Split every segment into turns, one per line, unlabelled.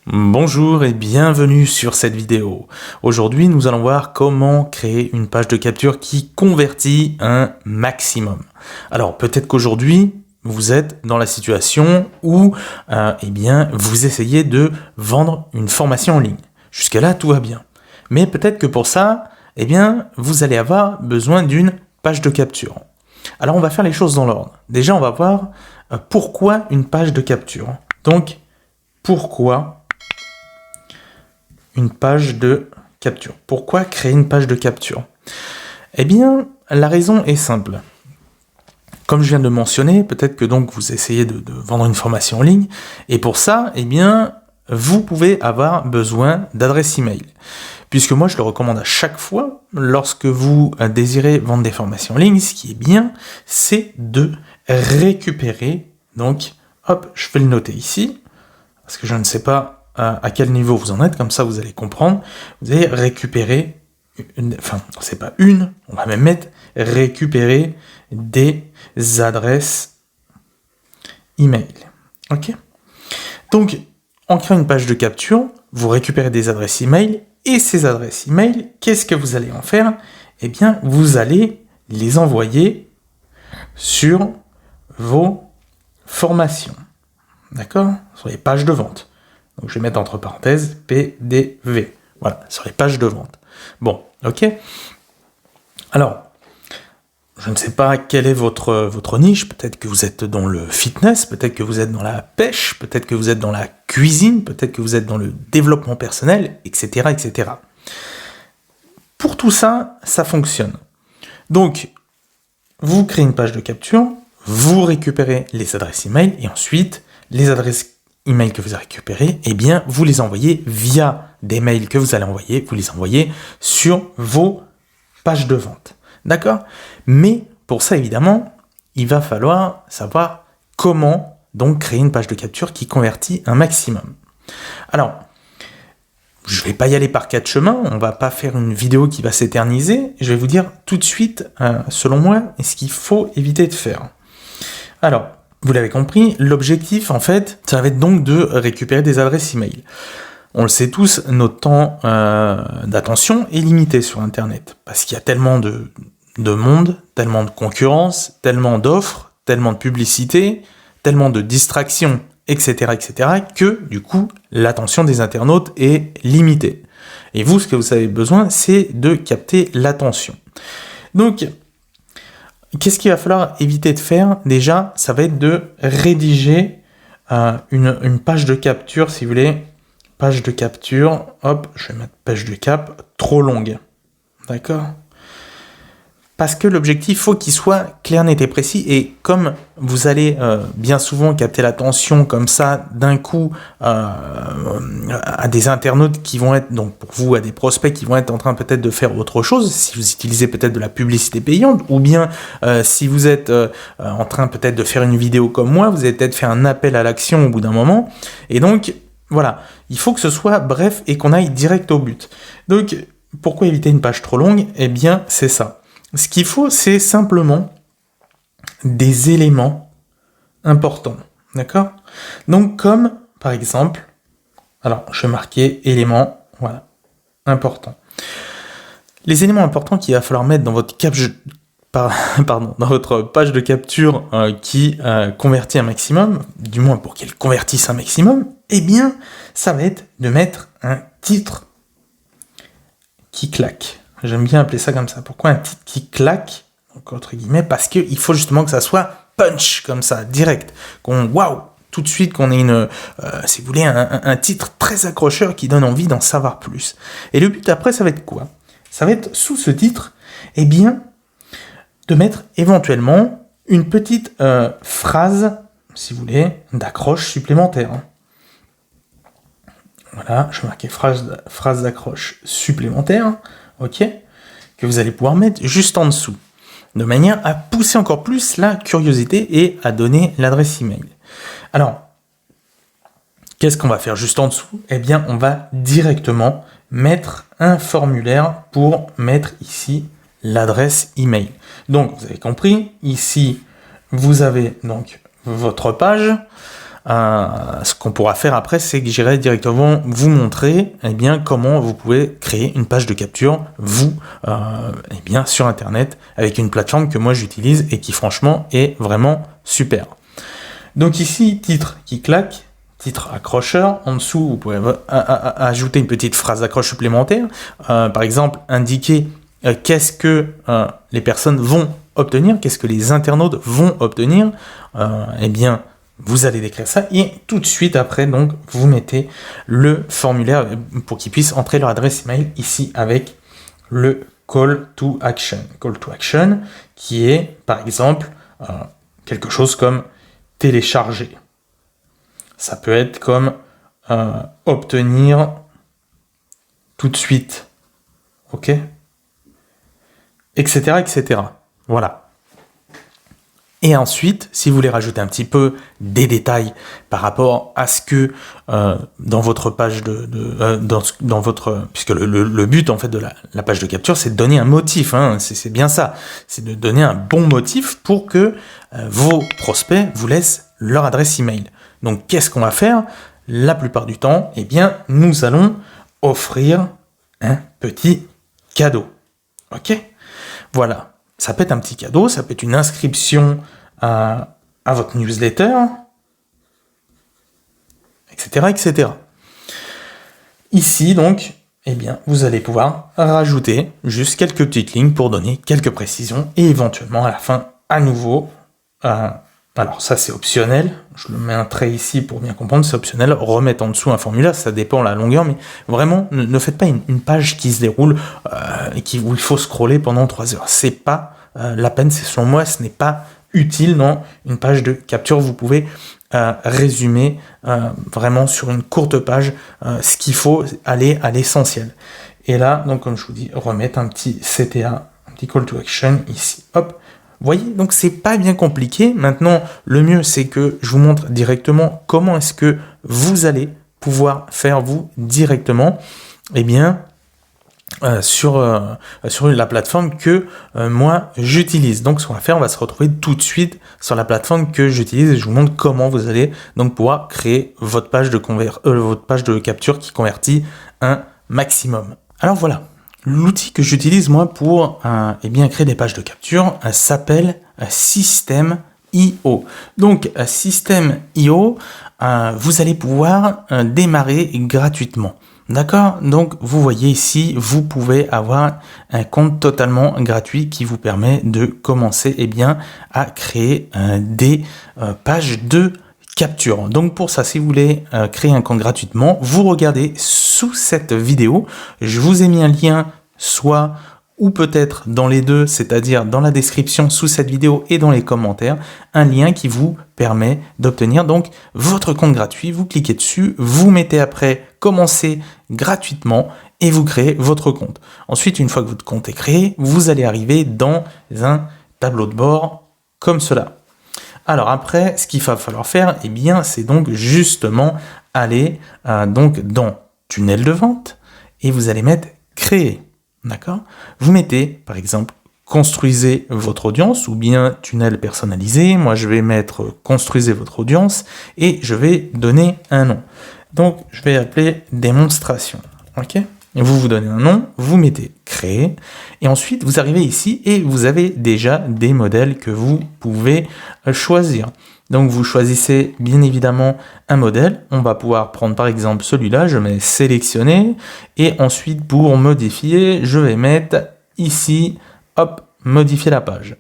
Bonjour et bienvenue sur cette vidéo. Aujourd'hui, nous allons voir comment créer une page de capture qui convertit un maximum. Alors, peut-être qu'aujourd'hui, vous êtes dans la situation où vous essayez de vendre une formation en ligne. Jusque-là, tout va bien. Mais peut-être que pour ça, vous allez avoir besoin d'une page de capture. Alors, on va faire les choses dans l'ordre. Déjà, on va voir pourquoi une page de capture. Donc, pourquoi une page de capture. Pourquoi créer une page de capture? Eh bien, la raison est simple. Comme je viens de mentionner, peut-être que donc vous essayez de vendre une formation en ligne, et pour ça, vous pouvez avoir besoin d'adresse email. Puisque moi, je le recommande à chaque fois, lorsque vous désirez vendre des formations en ligne, ce qui est bien, c'est de récupérer, donc, hop, je vais le noter ici, parce que je ne sais pas à quel niveau vous en êtes, comme ça vous allez comprendre. Vous allez récupérer, on va même mettre récupérer des adresses email. Ok. Donc, en créant une page de capture, vous récupérez des adresses email, et ces adresses email, qu'est-ce que vous allez en faire? Eh bien, vous allez les envoyer sur vos formations. D'accord? Sur les pages de vente. Donc je vais mettre entre parenthèses PDV. Voilà, sur les pages de vente. Bon, ok. Alors, je ne sais pas quelle est votre niche. Peut-être que vous êtes dans le fitness, peut-être que vous êtes dans la pêche, peut-être que vous êtes dans la cuisine, peut-être que vous êtes dans le développement personnel, etc., etc. Pour tout ça, ça fonctionne. Donc, vous créez une page de capture, vous récupérez les adresses email, et ensuite, les adresses email que vous avez récupérées, vous les envoyez via des mails que vous allez envoyer, vous les envoyez sur vos pages de vente. D'accord? Mais pour ça, évidemment, il va falloir savoir comment donc créer une page de capture qui convertit un maximum. Alors, je ne vais pas y aller par quatre chemins, on ne va pas faire une vidéo qui va s'éterniser, je vais vous dire tout de suite, selon moi, ce qu'il faut éviter de faire. Alors, vous l'avez compris, l'objectif, en fait, ça va être donc de récupérer des adresses email. On le sait tous, notre temps d'attention est limité sur Internet, parce qu'il y a tellement de monde, tellement de concurrence, tellement d'offres, tellement de publicité, tellement de distractions, etc., que, du coup, l'attention des internautes est limitée. Et vous, ce que vous avez besoin, c'est de capter l'attention. Donc, qu'est-ce qu'il va falloir éviter de faire? Déjà, ça va être de rédiger une page de capture, si vous voulez. Page de capture, hop, je vais mettre page de cap, trop longue. D'accord? Parce que l'objectif, faut qu'il soit clair, net et précis. Et comme vous allez bien souvent capter l'attention comme ça, d'un coup, à des internautes qui vont être, donc pour vous, à des prospects qui vont être en train peut-être de faire autre chose, si vous utilisez peut-être de la publicité payante, ou bien si vous êtes en train peut-être de faire une vidéo comme moi, vous allez peut-être faire un appel à l'action au bout d'un moment. Et donc, voilà, il faut que ce soit bref et qu'on aille direct au but. Donc, pourquoi éviter une page trop longue? Eh bien, c'est ça. Ce qu'il faut, c'est simplement des éléments importants, d'accord? Donc, comme, par exemple, alors, je vais marquer éléments, voilà, importants. Les éléments importants qu'il va falloir mettre dans votre dans votre page de capture qui convertit un maximum, du moins pour qu'elle convertisse un maximum, ça va être de mettre un titre qui claque. J'aime bien appeler ça comme ça. Pourquoi un titre qui claque, donc entre guillemets, parce qu'il faut justement que ça soit punch, comme ça, direct. Tout de suite, qu'on ait si vous voulez, un titre très accrocheur qui donne envie d'en savoir plus. Et le but après, ça va être quoi? Ça va être, sous ce titre, de mettre éventuellement une petite phrase, si vous voulez, d'accroche supplémentaire. Voilà, je vais marquer phrase d'accroche supplémentaire. Ok, que vous allez pouvoir mettre juste en dessous, de manière à pousser encore plus la curiosité et à donner l'adresse email. Alors, qu'est-ce qu'on va faire juste en dessous? On va directement mettre un formulaire pour mettre ici l'adresse email. Donc, vous avez compris, ici, vous avez donc votre page. ce qu'on pourra faire après, c'est que j'irai directement vous montrer eh bien, comment vous pouvez créer une page de capture, vous, eh bien, sur Internet, avec une plateforme que moi j'utilise et qui franchement est vraiment super. Donc ici, titre qui claque, titre accrocheur. En dessous, vous pouvez ajouter une petite phrase d'accroche supplémentaire. Par exemple, indiquer qu'est-ce que les personnes vont obtenir, qu'est-ce que les internautes vont obtenir. Eh bien, vous allez décrire ça et tout de suite après, donc, vous mettez le formulaire pour qu'ils puissent entrer leur adresse email ici avec le call to action. Call to action qui est, par exemple, quelque chose comme télécharger. Ça peut être comme obtenir tout de suite. Ok ? Etc., etc. Voilà. Et ensuite, si vous voulez rajouter un petit peu des détails par rapport à ce que dans votre page dans votre, puisque le but en fait de la page de capture, c'est de donner un motif, hein, c'est bien ça, c'est de donner un bon motif pour que vos prospects vous laissent leur adresse email. Donc, qu'est-ce qu'on va faire ? La plupart du temps, eh bien, nous allons offrir un petit cadeau. Ok ? Voilà. Ça peut être un petit cadeau, ça peut être une inscription à votre newsletter, etc., etc. Ici, donc, eh bien, vous allez pouvoir rajouter juste quelques petites lignes pour donner quelques précisions et éventuellement à la fin, à nouveau, alors ça c'est optionnel, je le mets un trait ici pour bien comprendre, c'est optionnel, remettre en dessous un formulaire, ça dépend de la longueur, mais vraiment, ne faites pas une page qui se déroule et où il faut scroller pendant 3 heures. C'est pas la peine, c'est selon moi, ce n'est pas utile dans une page de capture. Vous pouvez résumer vraiment sur une courte page ce qu'il faut, aller à l'essentiel. Et là, donc comme je vous dis, remettre un petit CTA, un petit call to action ici, hop. Vous voyez, donc c'est pas bien compliqué. Maintenant, le mieux, c'est que je vous montre directement comment est-ce que vous allez pouvoir faire vous directement, eh bien, sur la plateforme que moi j'utilise. Donc ce qu'on va faire, on va se retrouver tout de suite sur la plateforme que j'utilise et je vous montre comment vous allez donc pouvoir créer votre page de capture qui convertit un maximum. Alors voilà. L'outil que j'utilise moi pour eh bien créer des pages de capture s'appelle System.io. Donc System.io, vous allez pouvoir démarrer gratuitement. D'accord ? Donc vous voyez ici, vous pouvez avoir un compte totalement gratuit qui vous permet de commencer eh bien, à créer des pages de capture. Donc pour ça, si vous voulez créer un compte gratuitement, vous regardez sous cette vidéo. Je vous ai mis un lien soit ou peut-être dans les deux, c'est-à-dire dans la description sous cette vidéo et dans les commentaires, un lien qui vous permet d'obtenir donc votre compte gratuit. Vous cliquez dessus, vous mettez après commencer gratuitement et vous créez votre compte. Ensuite, une fois que votre compte est créé, vous allez arriver dans un tableau de bord comme cela. Alors après, ce qu'il va falloir faire, eh bien, c'est donc justement aller donc dans tunnel de vente et vous allez mettre créer. D'accord ? Vous mettez, par exemple, construisez votre audience ou bien tunnel personnalisé. Moi, je vais mettre construisez votre audience et je vais donner un nom. Donc, je vais appeler démonstration. Ok ? Vous donnez un nom, vous mettez créer et ensuite vous arrivez ici et vous avez déjà des modèles que vous pouvez choisir. Donc vous choisissez bien évidemment un modèle. On va pouvoir prendre par exemple celui-là, je mets sélectionner et ensuite pour modifier, je vais mettre ici, hop, modifier la page.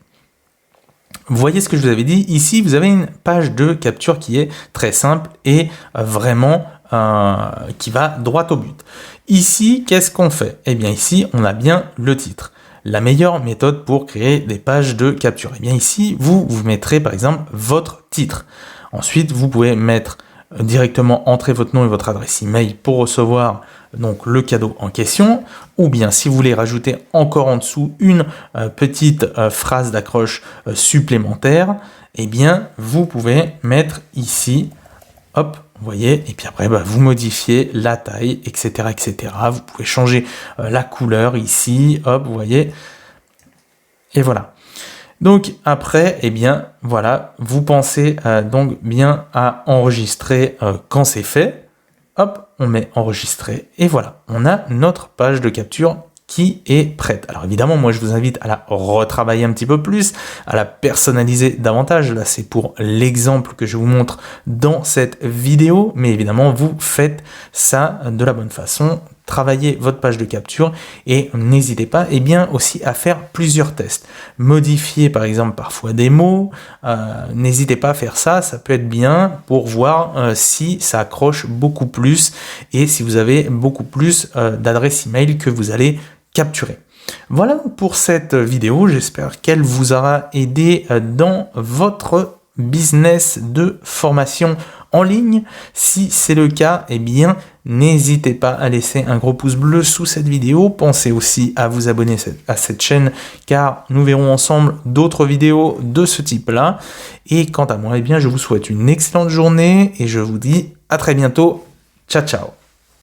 Vous voyez ce que je vous avais dit, ici vous avez une page de capture qui est très simple et vraiment qui va droit au but. Ici, qu'est-ce qu'on fait ? Eh bien ici, on a bien le titre. La meilleure méthode pour créer des pages de capture. Eh bien ici, vous mettrez par exemple votre titre. Ensuite, vous pouvez mettre directement entrer votre nom et votre adresse email pour recevoir donc le cadeau en question. Ou bien si vous voulez rajouter encore en dessous une petite phrase d'accroche supplémentaire, eh bien vous pouvez mettre ici, hop, vous voyez, et puis après, vous modifiez la taille, etc., etc. Vous pouvez changer la couleur ici, hop, vous voyez. Et voilà. Donc après, eh bien voilà, vous pensez donc bien à enregistrer quand c'est fait. Hop, on met enregistrer et voilà, on a notre page de capture qui est prête. Alors évidemment, moi je vous invite à la retravailler un petit peu plus, à la personnaliser davantage. Là, c'est pour l'exemple que je vous montre dans cette vidéo, mais évidemment, vous faites ça de la bonne façon. Travaillez votre page de capture et n'hésitez pas bien aussi à faire plusieurs tests. Modifier par exemple parfois des mots, n'hésitez pas à faire ça, ça peut être bien pour voir si ça accroche beaucoup plus et si vous avez beaucoup plus d'adresses email que vous allez capturer. Voilà pour cette vidéo, j'espère qu'elle vous aura aidé dans votre business de formation en ligne. Si c'est le cas, eh bien, n'hésitez pas à laisser un gros pouce bleu sous cette vidéo. Pensez aussi à vous abonner à cette chaîne car nous verrons ensemble d'autres vidéos de ce type-là. Et quant à moi, eh bien, je vous souhaite une excellente journée et je vous dis à très bientôt. Ciao, ciao.